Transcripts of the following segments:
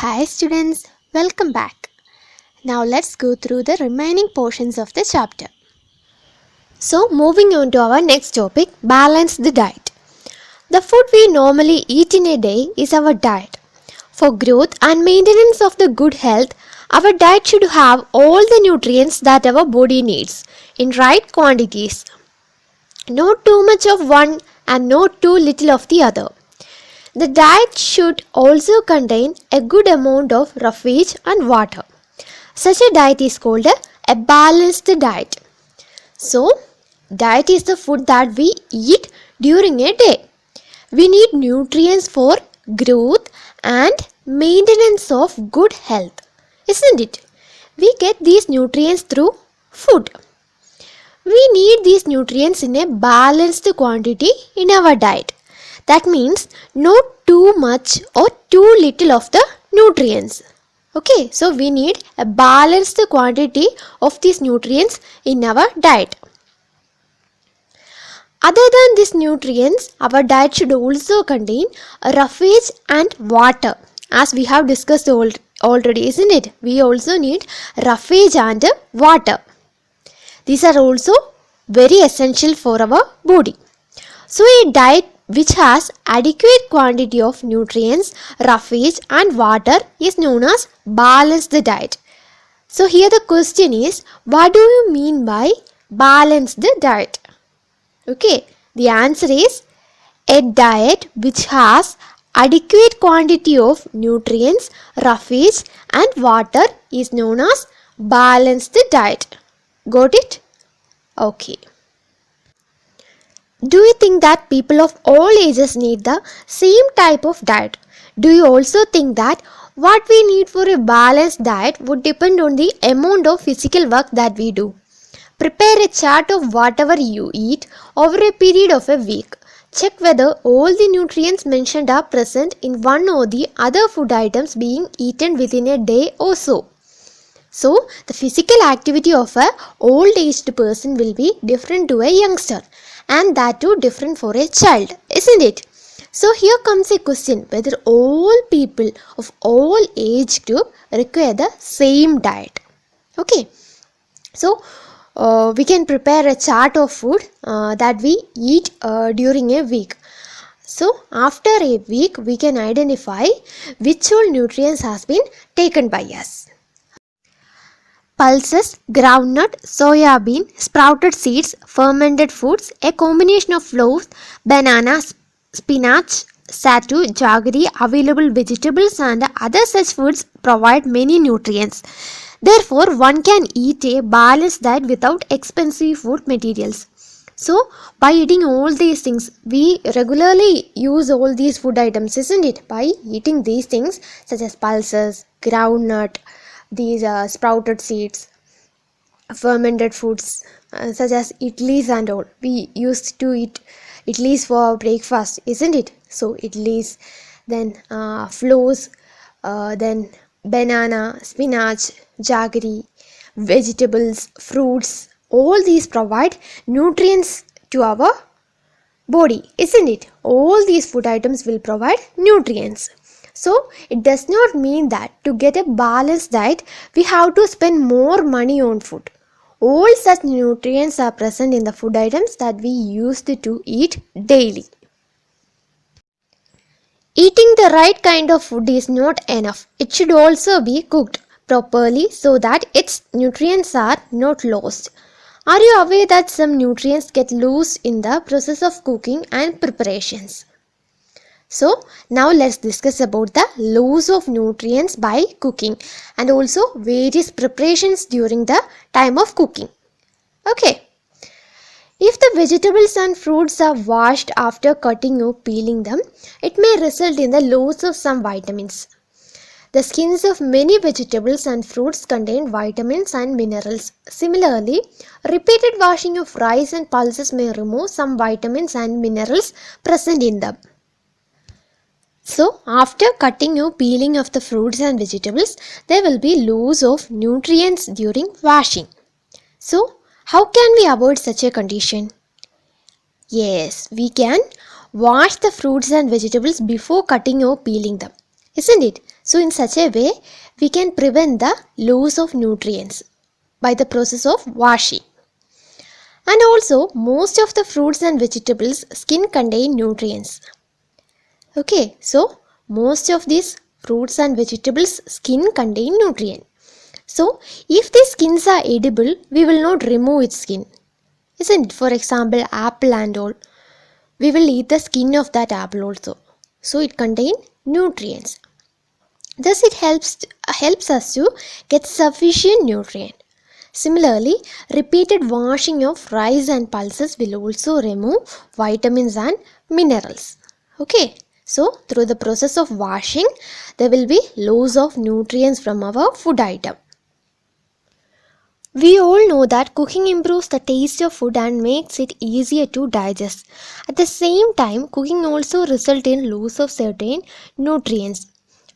Hi students, welcome back. Now let's go through the remaining portions of the chapter. So moving on to our next topic, balance the diet. The food we normally eat in a day is our diet. For growth and maintenance of the good health, our diet should have all the nutrients that our body needs in right quantities. Not too much of one and not too little of the other. The diet should also contain a good amount of roughage and water. Such a diet is called a balanced diet. So, diet is the food that we eat during a day. We need nutrients for growth and maintenance of good health, isn't it? We get these nutrients through food. We need these nutrients in a balanced quantity in our diet. That means not too much or too little of the nutrients. Okay, so we need a balanced quantity of these nutrients in our diet. Other than these nutrients, our diet should also contain roughage and water. As we have discussed already, isn't it? We also need roughage and water. These are also very essential for our body. So a diet which has adequate quantity of nutrients, roughage and water is known as balanced diet. So here the question is, what do you mean by balanced diet? Okay, the answer is a diet which has adequate quantity of nutrients, roughage and water is known as balanced diet. Got it? Okay. Do you think that people of all ages need the same type of diet? Do you also think that what we need for a balanced diet would depend on the amount of physical work that we do? Prepare a chart of whatever you eat over a period of a week. Check whether all the nutrients mentioned are present in one or the other food items being eaten within a day or so. So, the physical activity of an old-aged person will be different to a youngster, and that too different for a child, isn't it? So here comes a question whether all people of all age group require the same diet. Okay, so we can prepare a chart of food that we eat during a week. So after a week we can identify which all nutrients has been taken by us. Pulses, groundnut, soya bean, sprouted seeds, fermented foods, a combination of flours, bananas, spinach, sattu, jaggery, available vegetables and other such foods provide many nutrients. Therefore, one can eat a balanced diet without expensive food materials. So, by eating all these things, we regularly use all these food items, isn't it? By eating these things such as pulses, groundnut, these sprouted seeds, fermented foods such as idlis and all. We used to eat idlis for breakfast, isn't it? So idlis, then flours, then banana, spinach, jaggery, vegetables, fruits, all these provide nutrients to our body, isn't it? All these food items will provide nutrients. So, it does not mean that to get a balanced diet, we have to spend more money on food. All such nutrients are present in the food items that we used to eat daily. Eating the right kind of food is not enough. It should also be cooked properly so that its nutrients are not lost. Are you aware that some nutrients get lost in the process of cooking and preparations? So, now let's discuss about the loss of nutrients by cooking and also various preparations during the time of cooking. Okay. If the vegetables and fruits are washed after cutting or peeling them, it may result in the loss of some vitamins. The skins of many vegetables and fruits contain vitamins and minerals. Similarly, repeated washing of rice and pulses may remove some vitamins and minerals present in them. So, after cutting or peeling of the fruits and vegetables, there will be loss of nutrients during washing. So, how can we avoid such a condition? Yes, we can wash the fruits and vegetables before cutting or peeling them, isn't it? So So in such a way, we can prevent the loss of nutrients by the process of washing. And also, most of the fruits and vegetables skin contain nutrients. Okay, so most of these fruits and vegetables skin contain nutrients. So if the skins are edible, we will not remove its skin. Isn't it? For example, apple and all. We will eat the skin of that apple also. So it contains nutrients. Thus it helps us to get sufficient nutrient. Similarly, repeated washing of rice and pulses will also remove vitamins and minerals. Okay, so through the process of washing, there will be loss of nutrients from our food item. We all know that cooking improves the taste of food and makes it easier to digest. At the same time, cooking also results in loss of certain nutrients.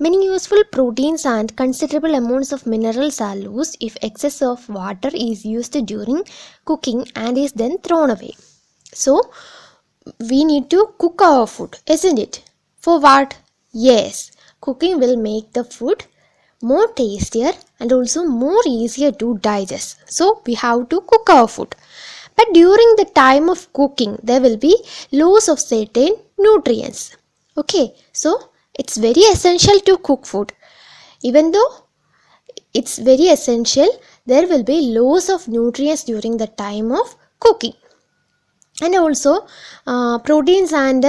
Many useful proteins and considerable amounts of minerals are lost if excess of water is used during cooking and is then thrown away. So, we need to cook our food, isn't it? For what? Yes, cooking will make the food more tastier and also more easier to digest. So, we have to cook our food. But during the time of cooking, there will be loss of certain nutrients. Okay, so it's very essential to cook food. Even though it's very essential, there will be loss of nutrients during the time of cooking. And also proteins and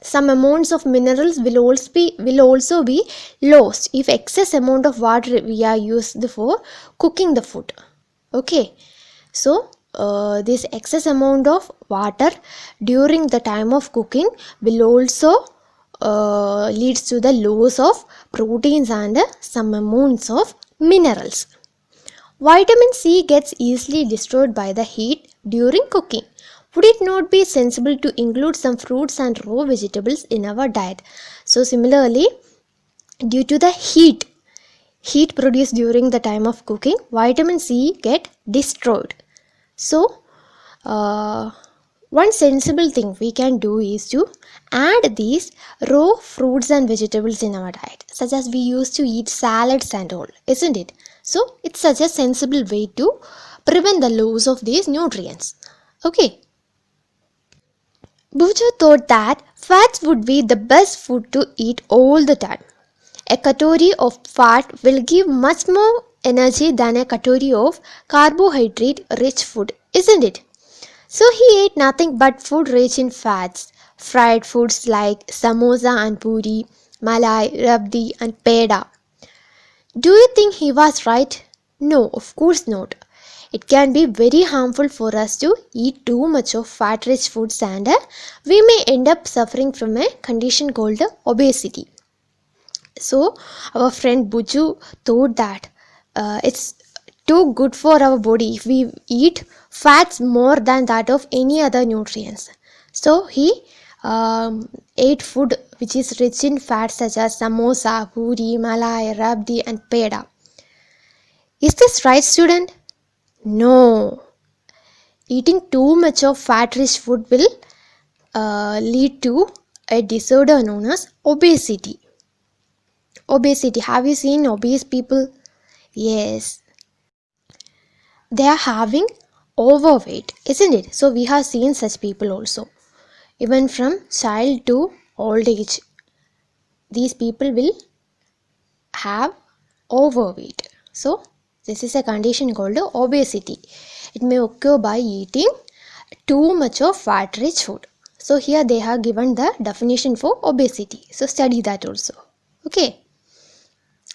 some amounts of minerals will also be lost if excess amount of water we are used for cooking the food. Okay, so this excess amount of water during the time of cooking will also leads to the loss of proteins and some amounts of minerals. Vitamin C gets easily destroyed by the heat during cooking. Would it not be sensible to include some fruits and raw vegetables in our diet? So similarly, due to the heat produced during the time of cooking, vitamin C get destroyed. So one sensible thing we can do is to add these raw fruits and vegetables in our diet, such as we used to eat salads and all, isn't it? So it's such a sensible way to prevent the loss of these nutrients. Okay. Buju thought that fats would be the best food to eat all the time. A calorie of fat will give much more energy than a calorie of carbohydrate-rich food, isn't it? So he ate nothing but food rich in fats, fried foods like samosa and puri, malai, rabdi and peda. Do you think he was right? No, of course not. It can be very harmful for us to eat too much of fat-rich foods and we may end up suffering from a condition called obesity. So our friend Buju thought that it's too good for our body if we eat fats more than that of any other nutrients. So he ate food which is rich in fats such as samosa, puri, malai, rabdi and peda. Is this right, student? No. Eating too much of fat-rich food will lead to a disorder known as obesity. Obesity. Have you seen obese people? Yes. They are having overweight, isn't it? So we have seen such people also. Even from child to old age, these people will have overweight. So this is a condition called obesity. It may occur by eating too much of fat-rich food. So here they have given the definition for obesity. So study that also. Okay.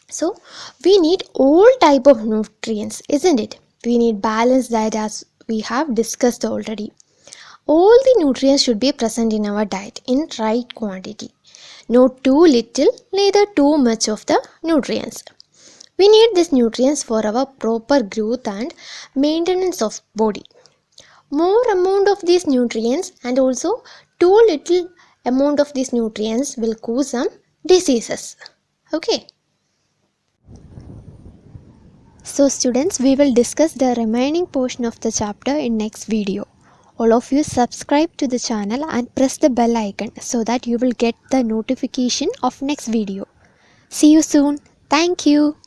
So we need all type of nutrients, isn't it? We need balanced diet as we have discussed already. All the nutrients should be present in our diet in right quantity. Not too little, neither too much of the nutrients. We need these nutrients for our proper growth and maintenance of body. More amount of these nutrients and also too little amount of these nutrients will cause some diseases. Okay. So students, we will discuss the remaining portion of the chapter in next video. All of you subscribe to the channel and press the bell icon so that you will get the notification of next video. See you soon. Thank you.